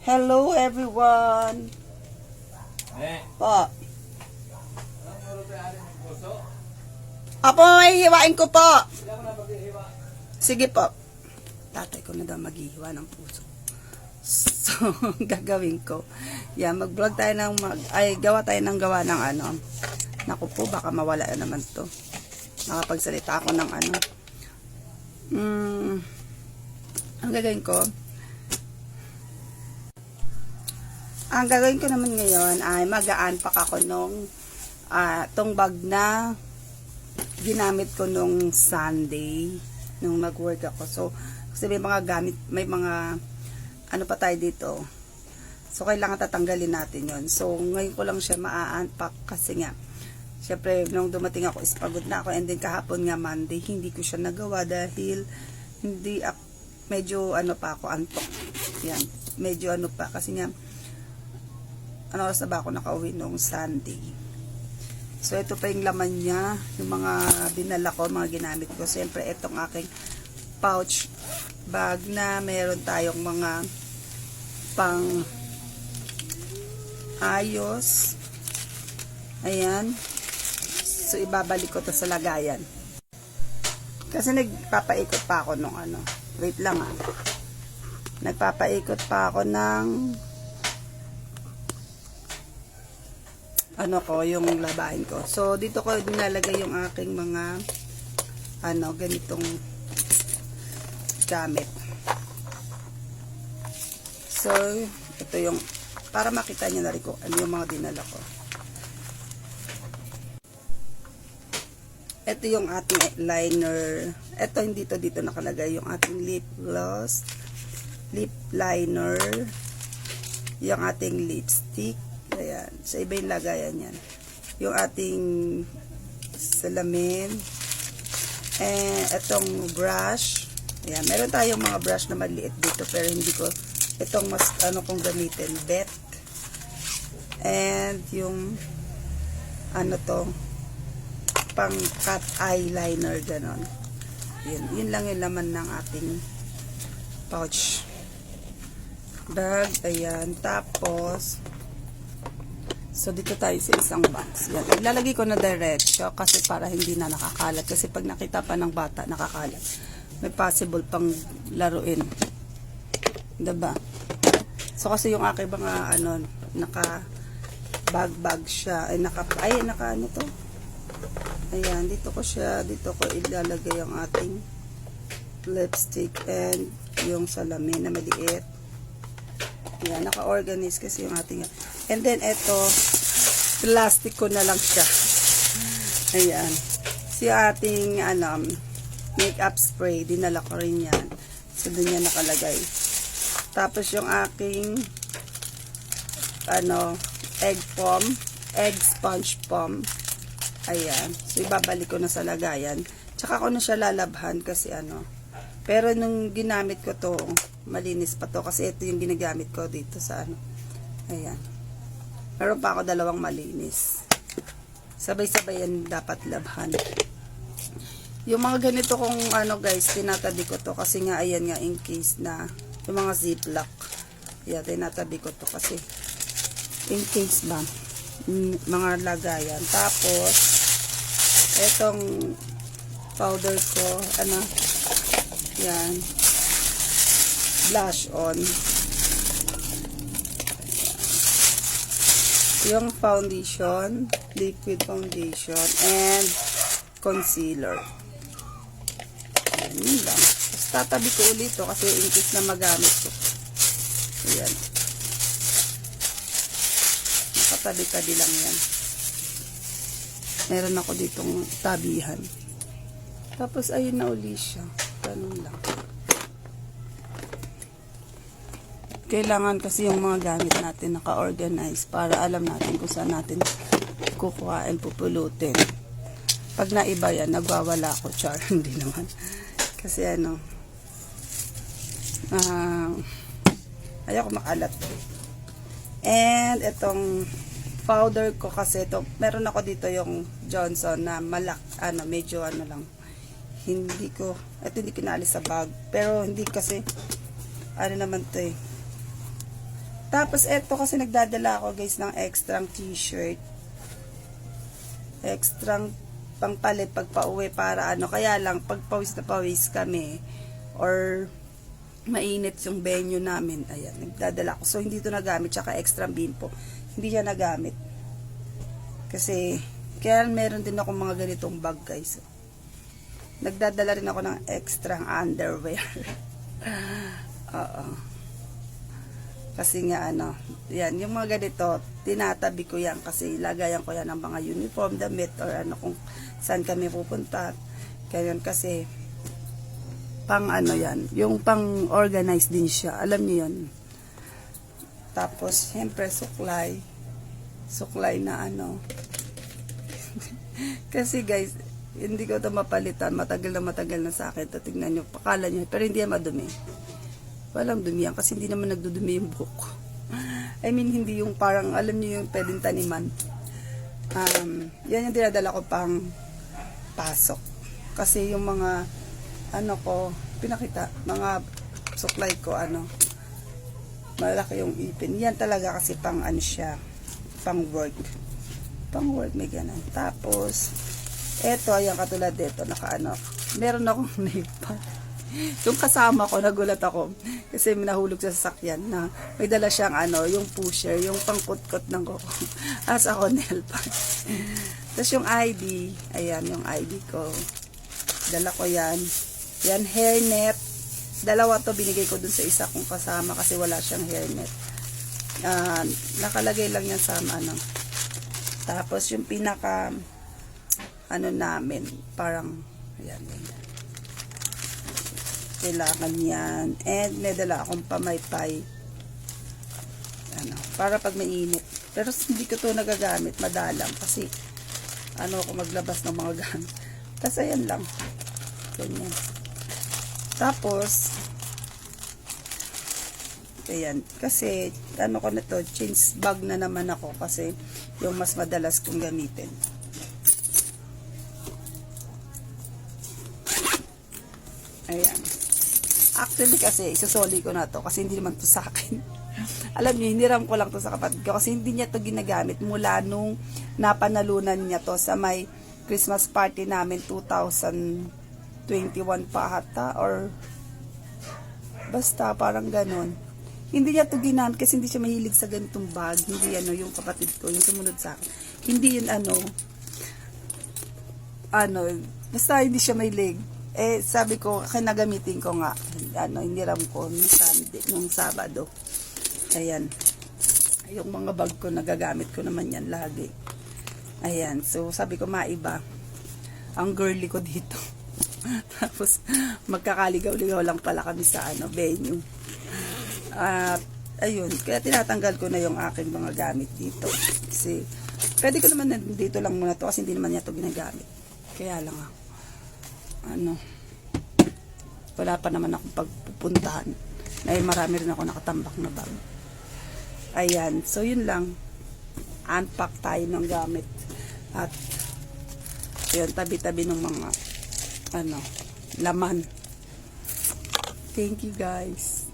Hello everyone. Po. Apo, may hiwain ko po. Sige po. Tatay ko na daw maghihiwa ng puso. So, gagawin ko. Yan, mag-vlog tayo gawa tayo ng ano. Naku po, baka mawala na naman to. Nakapagsalita ako ng ano. Ang gagawin ko, naman ngayon ay mag-a-unpack ako nung tong bag na ginamit ko nung Sunday nung nag-work ako. So, kasi may mga gamit, may mga ano pa tayo dito. So, kailangan tatanggalin natin yon. So, ngayon ko lang siya ma-unpack kasi nga, syempre, nung dumating ako is pagod na ako, and then kahapon nga Monday, hindi ko siya nagawa dahil hindi medyo ano pa ako, antok. Yan, medyo ano pa kasi nga ano oras na ba ako nakauwi noong Sunday. So, ito pa yung laman niya, yung mga binala ko, mga ginamit ko. Siyempre, itong aking pouch bag na meron tayong mga pang ayos. Ayan. So, ibabalik ko to sa lagayan. Kasi nagpapaikot pa ako nung ano. Wait lang Nagpapaikot pa ako ng ano ko, yung labahin ko. So, dito ko nilalagay yung aking mga ano, ganitong gamit. So, ito yung para makita nyo na rin ko ano yung mga dinala ko. Ito yung ating liner. Ito hindi to dito nakalagay yung ating lip gloss, lip liner, yung ating lipstick. Ayan. Sa iba yung lagayan yan. Yung ating salamin. And itong brush. Ayan. Meron tayong mga brush na maliit dito pero hindi ko itong mas ano kong gamitin. Bet. And yung ano to pang cut eyeliner ganon. Yun lang yung laman ng ating pouch bag. Ayan. Tapos so, dito tayo sa isang box. Yan. Ilalagay ko na diretso kasi para hindi na nakakalat. Kasi pag nakita pa ng bata, nakakalat. May possible pang laruin. Diba? So, kasi yung aking mga, ano, naka-bag siya. Ay, naka ano to? Ayan, dito ko ilalagay yung ating lipstick and yung salamin na maliit. Ayan, naka-organize kasi yung ating. And then, ito, plastic ko na lang siya. Ayan. So, yung ating, makeup spray, dinala ko rin yan. So, dun yan nakalagay. Tapos, yung aking, egg sponge foam. Ayan. So, ibabalik ko na sa lagayan. Tsaka ko na siya lalabhan kasi, pero nung ginamit ko to, malinis pa to kasi ito yung ginagamit ko dito sa ayan. Meron pa ako dalawang malinis. Sabay-sabay yan dapat labhan. Yung mga ganito kong guys, tinatabi ko to kasi nga ayan nga in case na yung mga ziplock. Ayan, tinatabi ko to kasi in case ba mga lagayan. Tapos etong powder ko, yan, blush on. Yung foundation, liquid foundation, and concealer. Ayan lang. Tapos tatabi ko ulit to kasi in case na magamit ko. Ayan. Nakatabi-tabi lang yan. Meron ako ditong tabihan. Tapos ayun na uli siya. Ganun lang. Kailangan kasi yung mga gamit natin naka-organize para alam natin kung saan natin kukuhain, pupulutin. Pag naiba yan, nagwawala ako, char. Hindi naman. Kasi ayoko makalat. And itong powder ko kasi ito, meron ako dito yung Johnson na medyo lang. Hindi ko naalis sa bag. Pero hindi kasi, naman to Tapos eto kasi nagdadala ako guys ng extra t-shirt. Extra pangpalit pag pauwi para ano. Kaya lang pag pawis na pawis kami or mainit yung venue namin. Ayan, nagdadala ko. So hindi to nagamit. Tsaka extra bimpo. Hindi siya nagamit. Kasi kaya meron din ako mga ganitong bag guys. Nagdadala rin ako ng extra underwear. Oo. Kasi nga ano, yan, yung mga ganito, tinatabi ko yan kasi lagayan ko yan ng mga uniform, damit, or ano kung saan kami pupunta. Kaya yun kasi, pang ano yan, yung pang organize din siya, alam niyo yun. Tapos, syempre, suklay na ano. Kasi guys, hindi ko ito mapalitan, matagal na sa akin. Ito, tignan nyo, pakala nyo, pero hindi yan madumi. Walang dumi yan kasi hindi naman nagdudumi yung buhok ko. I mean, hindi yung parang, alam niyo yung pwedeng taniman. Yan yung dinadala ko pang pasok. Kasi yung mga, ano ko, pinakita, mga suklay ko, ano, malaki yung ipin. Yan talaga kasi pang, ano siya, pang work. Pang work, may ganun. Tapos, eto, ayan, katulad dito, naka, ano, meron akong nail art. Yung kasama ko, nagulat ako kasi nahulog sa sasakyan na may dala siyang ano, yung pusher, yung pangkutkot ng koko. As ako, nail part. Tapos yung ID, ayan yung ID ko. Dala ko yan. Yan, hairnet. Dalawa to, binigay ko dun sa isa kong kasama kasi wala siyang hairnet. Nakalagay lang yan sa ano. Tapos yung pinaka, ano namin, parang, ayan, yan. Kailangan yan. And may dala akong pamaypay. Ano, para pag mainit. Pero hindi ko to nagagamit. Madalang. Kasi ano ako maglabas ng mga gamit. Tapos ayan lang. Ganyan. Tapos ayan. Kasi ano ko na to, change bag na naman ako. Kasi yung mas madalas kong gamitin. Ayan. Actually kasi, isusoli ko na to kasi hindi naman to sa akin. Alam niyo, hiniram ko lang to sa kapatid ko kasi hindi niya to ginagamit mula nung napanalunan niya to sa may Christmas party namin 2021 pa ata or basta parang ganon. Hindi niya to ginamit kasi hindi siya mahilig sa ganitong bag. Hindi ano, yung kapatid ko, yung sumunod sa akin. Hindi yun ano, basta hindi siya mahilig. Eh, sabi ko, kinagamitin ko nga, ano, hiniram ko nung Sunday, nung Sabado. Ayan. Yung mga bag ko, nagagamit ko naman yan lagi. Ayan. So, sabi ko, maiba. Ang girly ko dito. Tapos, magkakaligaw-ligaw lang pala kami sa, ano, venue. At, ayun. Kaya tinatanggal ko na yung aking mga gamit dito. Kasi, pwede ko naman dito lang muna to kasi hindi naman niya to ginagamit. Kaya lang ako. Ano, wala pa naman akong pagpupuntahan dahil marami rin ako nakatambak na bag. Ayan, so yun lang, unpack tayo ng gamit at yun, tabi-tabi ng mga ano, laman. Thank you guys.